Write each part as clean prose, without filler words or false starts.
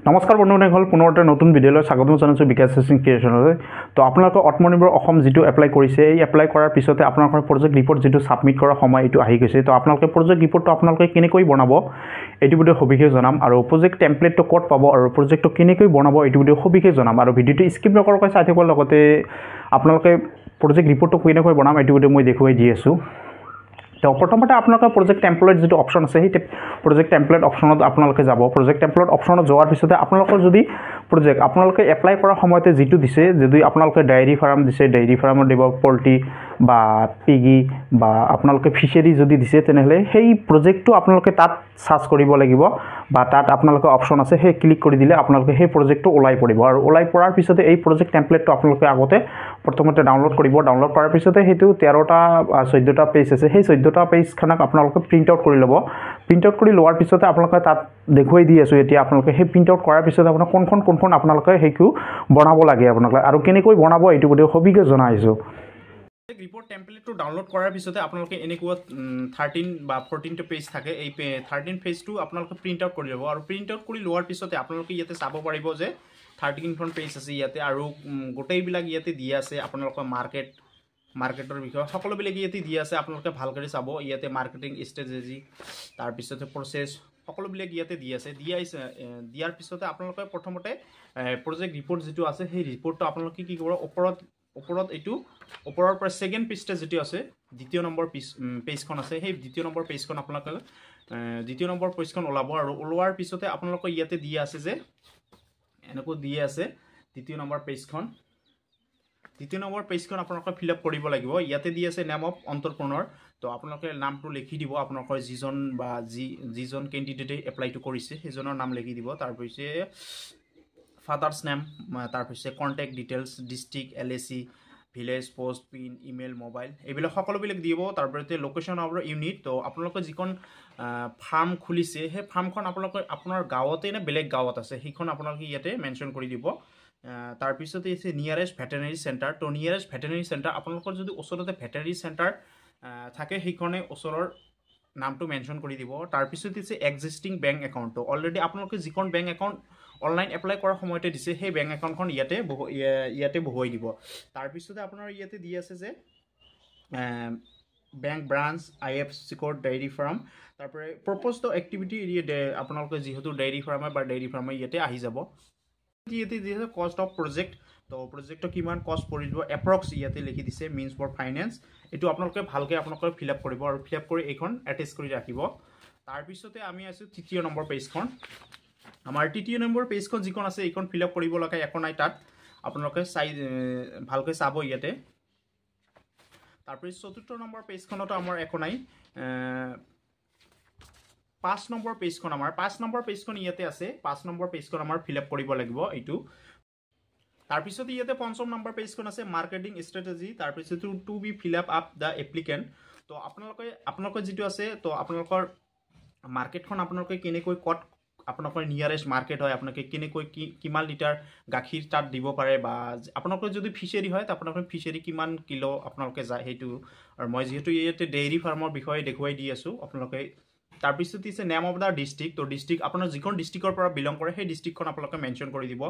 নমস্কাৰ বন্ধুসকল পুনৰ এটা নতুন ভিডিঅ'লৈ স্বাগতম জনাইছো বিকাশ সিং ক্ৰিয়েচনলৈ। তো আপোনালোকৰ আত্মনিৰ্ভৰ অসম যেটো এপ্লাই কৰিছে এই এপ্লাই কৰাৰ পিছতে আপোনালোকৰ প্ৰজেক্ট ৰিপৰ্ট যেটো সাবমিট কৰাৰ সময় এটো আহি গৈছে। তো আপোনালোকে প্ৰজেক্ট ৰিপৰ্টটো আপোনালোকে কেনেকৈ বনাব এটো ভিডিও সবিশেষ জনাম আৰু প্ৰজেক্ট টেমপ্লেটটো ক'ত পাব আৰু প্ৰজেক্টটো কেনেকৈ বনাব এটো ভিডিও সবিশেষ জনাম আৰু ভিডিওটো স্কিপ নকৰাকৈ চাই থাকিব লগতে আপোনালোকে প্ৰজেক্ট ৰিপৰ্টটো কেনেকৈ বনাম এটো ভিডিও মই দেখুৱাই দি আছো। তো প্ৰথমতে আপোনালোকৰ প্ৰজেক্ট টেমপ্লেট যেটো অপচন আছে সেই প্ৰজেক্ট টেমপ্লেট অপচনত আপোনালোকে যাব। প্ৰজেক্ট টেমপ্লেট অপচনত যোৱাৰ পিছতে আপোনালোকৰ যদি প্ৰজেক্ট আপোনালোকে এপ্লাই কৰাৰ সময়তে যেটো দিছে যদি আপোনালোকে ডায়েৰী ফাৰ্ম দিছে ডায়েৰী ফাৰ্মৰ দিব পল্ট্ৰি বা পিগি বা আপোনালোকে ফিশাৰী যদি দিছে তেনেহলে সেই প্ৰজেক্টটো আপোনালোকে তাত সাৰ্চ কৰিব লাগিব বা তাত আপোনালোকৰ অপচন আছে সেই ক্লিক কৰি দিলে আপোনালোকে সেই প্ৰজেক্টটো ওলাই পৰিব আৰু ওলাই পৰাৰ পিছতে এই প্ৰজেক্ট টেমপ্লেটটো আপোনালোকে আগতে প্ৰথমতে ডাউনলোড কৰিব। ডাউনলোড কৰাৰ পিছতে হেতু 13টা 14টা পেজ আছে সেই 14টা পেজ খানক আপোনালোকে প্ৰিন্ট আউট কৰি ল'ব। প্ৰিন্ট আউট কৰি লোৱাৰ পিছতে আপোনালোকে তাত দেখুৱাই দি আছো এতিয়া আপোনালোকে সেই প্ৰিন্ট আউট কৰাৰ পিছতে আপোনাক কোনখন আপোনালোকে হেকু বনাব লাগে আপোনালোকে আৰু কেনেকৈ বনাব এটো ভিডিও সবিশেষ জনাইছো। ৰিপৰ্ট টেমপ্লেটটো ডাউনলোড কৰাৰ পিছতে আপোনালোকে এনেকুৱা 13 বা 14টা পেজ থাকে এই 13 পেজটো আপোনালোকে প্ৰিন্ট আউট কৰি ল'ব আৰু প্ৰিন্ট আউট কৰি লোৱাৰ পিছতে আপোনালোকে ইয়াতে চাব পাৰিব যে 13খন পেজ আছে ইয়াতে আৰু গোটেইবিলাক ইয়াতে দিয়া আছে আপোনালোকৰ মাৰ্কেটৰ বিষয়ে সকলোবিলাক ইয়াতে দিয়া আছে আপোনালোকে ভালকৈ চাব। ইয়াতে মাৰ্কেটিং ষ্ট্ৰেটেজি তাৰ পিছতে প্ৰসেস সকলোবিলাক ইয়াতে দিয়া আছে দিয়াৰ পিছতে আপোনালোকে প্ৰথমতে প্ৰজেক্ট ৰিপৰ্ট যেটো আছে সেই ৰিপৰ্টটো আপোনালোকে কি কৰিব ওপৰত এটো ওপৰৰ পৰা সেকেন্ড পেজটা যেটো আছে দ্বিতীয় নম্বৰ পেজখন আছে সেই দ্বিতীয় নম্বৰ পেজখন আপোনালোকে দ্বিতীয় নম্বৰ পেজখন ওলাব আৰু ওলোৱাৰ পিছতে আপোনালোকে ইয়াতে দিয়া আছে যে এনেকৈ দিয়া আছে দ্বিতীয় নম্বৰ পেজখন আপোনালোকে ফিল আপ কৰিব লাগিব। ইয়াতে দিয়া আছে নেম অফ এন্টাৰপ্ৰেনৰ তো আপোনালোকে নামটো লিখি দিব আপোনালোকৰ যিজন বা যিজন ক্যান্ডিডেটে এপ্লাইটো কৰিছে সেইজনৰ নাম লিখি দিব। তাৰ পিছে ফাদাৰ্স নেম তাৰ পিছে contact details district LAC village post pin email mobile এইবিলাক সকলোবিলাক দিব। তাৰ পিছতে লোকেশন অফ ইউনিট তো আপোনালোকে যিখন ফাৰ্ম খুলিছে সেই ফাৰ্মখন আপোনালোকে আপোনাৰ গাঁৱতে নে বেলেগ গাঁৱত আছে সেইখন আপোনালোকে ইয়াতে মেনশন কৰি দিব। তাৰ পিছতে আছে নিয়াৰেষ্ট ভেটেৰিনাৰী সেন্টাৰ তো নিয়াৰেষ্ট ভেটেৰিনাৰী সেন্টাৰ আপোনালোকৰ যদি ওচৰতে ভেটেৰিনাৰী সেন্টাৰ থাকে সেইখনে ওচৰৰ নামটো মেনশন কৰি দিব। তাৰ পিছতে আছে এক্সিস্টিং বেংক একাউন্ট তো অলৰেডি আপোনালোকে যিখন বেংক একাউন্ট অনলাইন এপ্লাই কৰাৰ সময়তে দিছে সেই বেংক একাউন্টখন ইয়াতে বহুৱাই দিব। তাৰ পিছতে আপোনাৰ ইয়াতে দি আছে যে bank branch IFSC code diary firm তাৰপৰে প্ৰপ'জড এক্টিভিটি আপোনালোকে যেহেতু ডায়েৰী ফাৰ্ম ইয়াতে আহি যাব। ইয়াতে দি আছে কষ্ট অফ প্ৰজেক্ট তো প্ৰজেক্টটো কিমান কষ্ট পৰিব এপ্ৰক্স ইয়াতে লিখি দিছে মিন্স ফৰ ফাইনেন্স এটো আপোনালোকে ভালকৈ আপোনালোকে ফিল আপ কৰিব আৰু ফিল আপ কৰি এইখন এটেচ কৰি ৰাখিব। তাৰ পিছতে আমি আছো তৃতীয় নম্বৰ পেজখন আমাৰ তৃতীয় নম্বৰ পেজখন যিখন আছে এইখন ফিল আপ কৰিব লগা একো নাই তাত আপোনালোকে ভালকৈ চাব ইয়াতে। তাৰপিছত চতুৰ্থ নম্বৰ পেজখনতো আমাৰ একো নাই 5 নম্বৰ পেজখন ইয়াতে আছে 5 নম্বৰ পেজখন আমাৰ ফিল আপ কৰিব লাগিব এইটো। তাৰ পিছত ইয়াতে পঞ্চম নম্বৰ পেজখন আছে মাৰ্কেটিং ষ্ট্ৰেটেজি তাৰ পিছত to be fill up the applicant তো আপোনালোকৰ যেটো আছে তো আপোনালোকৰ মাৰ্কেটখন আপোনালোকে কেনেকৈ কত আপোনালোকৰ নিয়াৰেষ্ট মাৰ্কেট হয় আপোনালোকে কেনেকৈ কিমান লিটাৰ গাখীৰ তাত দিব পাৰে বা আপোনালোকৰ যদি ফিশাৰী হয় আপোনালোকৰ ফিশাৰী কিমান কিলো আপোনালোকে যায় হেতু আৰু মই যেহেতু ইয়াতে ডেইৰী ফাৰ্মৰ বিষয়ে দেখুৱাই দি আছো আপোনালোকে। তাৰ পিছত আছে নেম অফ দা ডিস্ট্ৰিক্ট তো ডিস্ট্ৰিক্ট আপোনাৰ যিখন ডিস্ট্ৰিক্টৰ পৰা বিলং কৰে সেই ডিস্ট্ৰিক্টখন আপোনালোকে মেনশন কৰি দিব।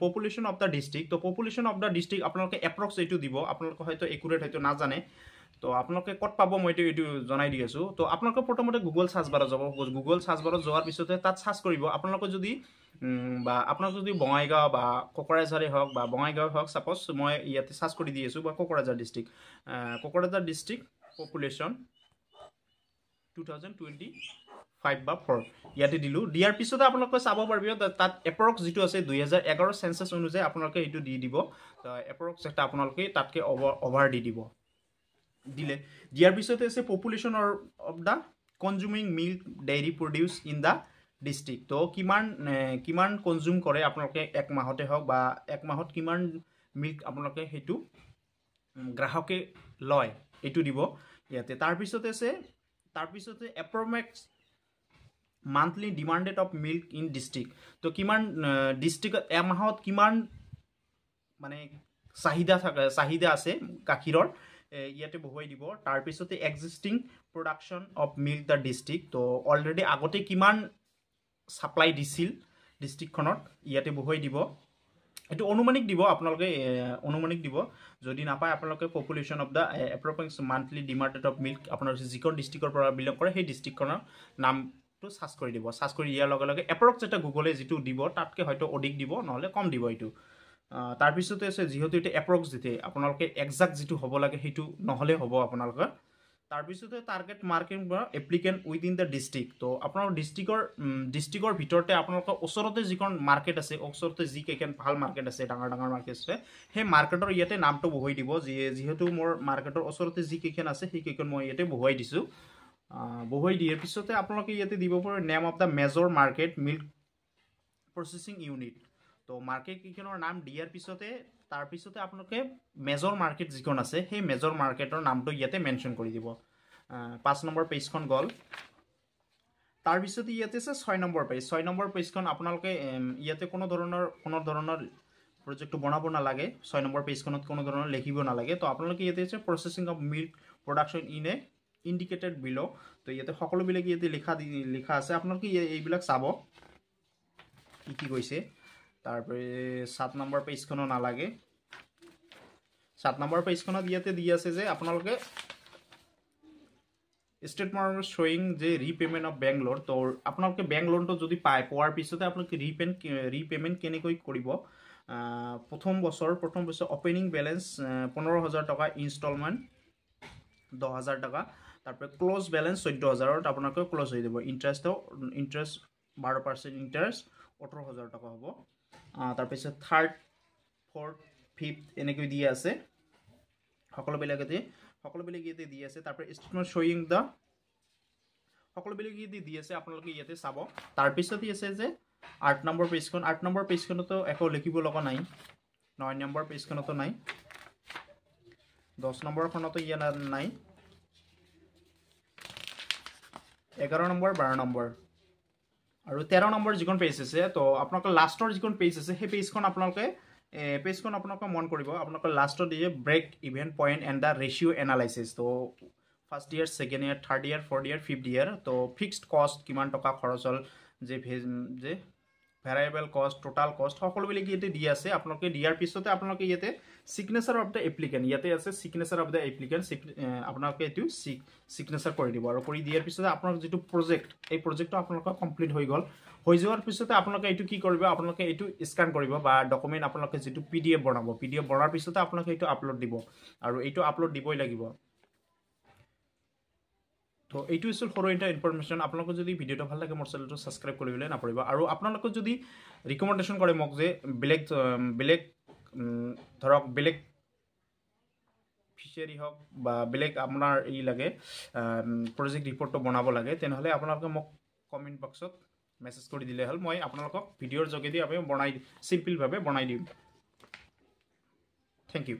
পপুলেশন অফ দা ডিস্ট্ৰিক্ট তো পপুলেশন অফ দা ডিস্ট্ৰিক্ট আপোনালোকে এপ্ৰক্স এইটো দিব আপোনালোকে হয়তো একুৰেট হয়তো নাজানে তো আপোনালোকে কত পাব মই এইটো জনাই দি আছো। তো আপোনালোকে প্ৰথমতে গুগল সাৰ্চ বাৰত যাব। গুগল সাৰ্চ বাৰত যোৱাৰ পিছতে তাত সাৰ্চ কৰিব আপোনালোকে যদি বা আপোনাক যদি বঙাইগাঁও বা কোকৰাঝাৰে হওক বা বঙাইগাঁও হওক সাপোজ মই ইয়াতে সাৰ্চ কৰি দি আছো বা কোকৰাঝাৰ ডিস্ট্ৰিক্ট পপুলেশন 2025 বা 4 ইয়াতে দিলু দিয়াৰ পিছতে আপোনালোকে চাব পাৰিব তাত এপ্ৰক্স যেটো আছে 2011 সেন্সাস অনুযায়ী আপোনালোকে এটো দি দিব এপ্ৰক্স এটা আপোনালোকে তাতকে ওভাৰ দি দিব দিলে। দিয়াৰ পিছতে আছে population of the consuming milk dairy produce in the district তো কিমান কনজিউম কৰে আপোনালোকে এক মাহতে হওক বা এক মাহত কিমান মিল্ক আপোনালোকে হেতু গ্ৰাহকে লয় এটো দিব ইয়াতে। তাৰ পিছতে approx monthly demanded of milk in district তো কিমান ডিস্ট্ৰিক্ট এমাহত কিমান মানে চাহিদা আছে গাখীৰৰ ইয়াতে বহুৱাই দিব। তাৰ পিছতে existing production of milk the district তো অলৰেডি আগতে কিমান সাপ্লাই দিছিল ডিষ্ট্ৰিক্টখনত ইয়াতে বহুৱাই দিব এইটো অনুমানিক দিব আপোনালোকে অনুমানিক দিব যদি নাপায় আপোনালোকে population of the approx monthly demand rate of milk আপোনালোকে যিখন ডিষ্ট্ৰিক্টৰ পৰা বিলং কৰে সেই ডিষ্ট্ৰিক্টখনৰ নামটো সাৰ্চ কৰি দিব সাৰ্চ কৰি দিয়াৰ লগে লগে এপ্ৰক্স এটা গুগলে যিটো দিব তাতকৈ হয়তো অধিক দিব নহ'লে কম দিব এইটো তাৰপিছতে আছে যিহেতু এটা এপ্ৰক্স দিতে আপোনালোকে এক্সাক্ট যিটো হ'ব লাগে সেইটো নহ'লে হ'ব আপোনালোকৰ তাৰপিছতে target market applicant within the district তো আপোনাৰ ডিষ্ট্ৰিক্টৰ ভিতৰতে আপোনালোকৰ ওচৰতে যিখন মাৰ্কেট আছে ওচৰতে যিকেইখন ভাল মাৰ্কেট আছে ডাঙৰ ডাঙৰ মাৰ্কেট আছে সেই মাৰ্কেটৰ ইয়াতে নামটো বহুৱাই দিব যিহেতু মোৰ মাৰ্কেটৰ ওচৰতে যিকেইখন আছে সেইকেইখন মই ইয়াতে বহুৱাই দিছোঁ বহুৱাই দিয়াৰ পিছতে আপোনালোকে ইয়াতে দিব পাৰে name of the major market milk processing unit তো মাৰ্কেট কেইখনৰ নাম দিয়াৰ পিছতে তাৰপিছতে আপোনালোকে মেজৰ মাৰ্কেট যিখন আছে সেই মেজৰ মাৰ্কেটৰ নামটো ইয়াতে মেনশ্যন কৰি দিব 5 নম্বৰ পেজখন গ'ল তাৰপিছতে ইয়াতে আছে 6 নম্বৰ পেজ 6 নম্বৰ পেজখন আপোনালোকে ইয়াতে কোনো ধৰণৰ প্ৰজেক্টটো বনাব নালাগে 6 নম্বৰ পেজখনত কোনো ধৰণৰ লিখিব নালাগে তো আপোনালোকে ইয়াতে আছে processing of milk production in a indicated বিলো তো ইয়াতে সকলোবিলাক ইয়াতে লিখা আছে আপোনালোকে এইবিলাক চাব কি কৈছে তারপরে 7 নম্বৰ পেজখনো নালাগে 7 নম্বৰ পেজখনত ইয়াতে দি আছে যে আপোনালোকে স্টেটমেন্ট শোয়িং যে ৰিপেমেন্ট অফ বেংক লোন তো আপোনালোকে বেংক লোনটো যদি পায় পোৱাৰ পিছতে আপোনালোকে ৰিপেমেন্ট কেনেকৈ কৰিব প্ৰথম বছৰ ওপেনিং ব্যালেন্স 15000 টকা ইনষ্টলমেন্ট 10000 টকা তারপরে ক্লোজ ব্যালেন্স 14000 ত আপোনালোকে ক্লোজ হৈ দিব ইন্টারেস্ট 12% ইন্টারেস্ট 18000 টকা হ'ব তাৰপিছত 3rd 4th 5th এনেকৈ দি আছে সকলোবিলাক ইয়াতে দি আছে তাৰপৰে স্টেটমেন্ট শোয়িং দা সকলোবিলাক ইয়াতে দি আছে আপোনালোকে ইয়াতে চাব তাৰপিছত আছে যে 8 নম্বৰ পেজখনতো একো লিখিব লগা নাই 9 নম্বৰ পেজখনতো নাই 10 নম্বৰখনতো ইয়া নাই 11 নম্বৰ 12 নম্বৰ আৰু 13 নম্বৰ যিখন পেজ আছে তো আপোনালোকৰ লাষ্টৰ যিখন পেজ আছে সেই পেজখন আপোনালোকে মন কৰিব আপোনালোকৰ লাষ্টত দিয়ে break even point and the ratio' analysis তো first year second year third year fourth year fifth year তো ফিক্সড কষ্ট কিমান টকা খৰচ হ'ল যে ভেৰিয়েবল কষ্ট টোটাল কষ্ট সকলোবিলাক ইয়াতে দি আছে আপোনালোকে দিয়াৰ পিছতে আপোনালোকে ইয়াতে সিগনেচাৰ অফ দ্য এপ্লিকেণ্ট ইয়াতে আছে সিগনেচাৰ অফ দ্য এপ্লিকেণ্ট আপোনালোকে এইটো সিগনেচাৰ কৰি দিব আৰু কৰি দিয়াৰ পিছতে আপোনালোকৰ যিটো প্ৰজেক্ট এই প্ৰজেক্টটো আপোনালোকৰ কমপ্লিট হৈ গ'ল হৈ যোৱাৰ পিছতে আপোনালোকে এইটো কি কৰিব আপোনালোকে এইটো স্ক্যান কৰিব বা ডকুমেণ্ট আপোনালোকে যিটো পিডিএফ বনাব পিডিএফ বনাৰ পিছতে আপোনালোকে এইটো আপলোড দিব আৰু এইটো আপলোড দিবই লাগিব তো এইটো আছিল সৰু এটা ইনফৰমেশ্যন আপোনালোকে যদি ভিডিওটো ভাল লাগে মোৰ চেনেলটো সাবস্ক্ৰাইব কৰিবলৈ নাপাহৰিব আৰু আপোনালোকে যদি ৰিকমেণ্ডেশ্যন কৰে মোক যে বেলেগ ফিচাৰি হওক বা বেলেগ আপোনাৰ এই লাগে প্ৰজেক্ট ৰিপৰ্টটো বনাব লাগে তেনেহ'লে আপোনালোকে মোক কমেণ্ট বক্সত মেছেজ কৰি দিলে হ'ল মই আপোনালোকক ভিডিঅ'ৰ যোগেদি আমি চিম্পলভাৱে বনাই দিম থেংক ইউ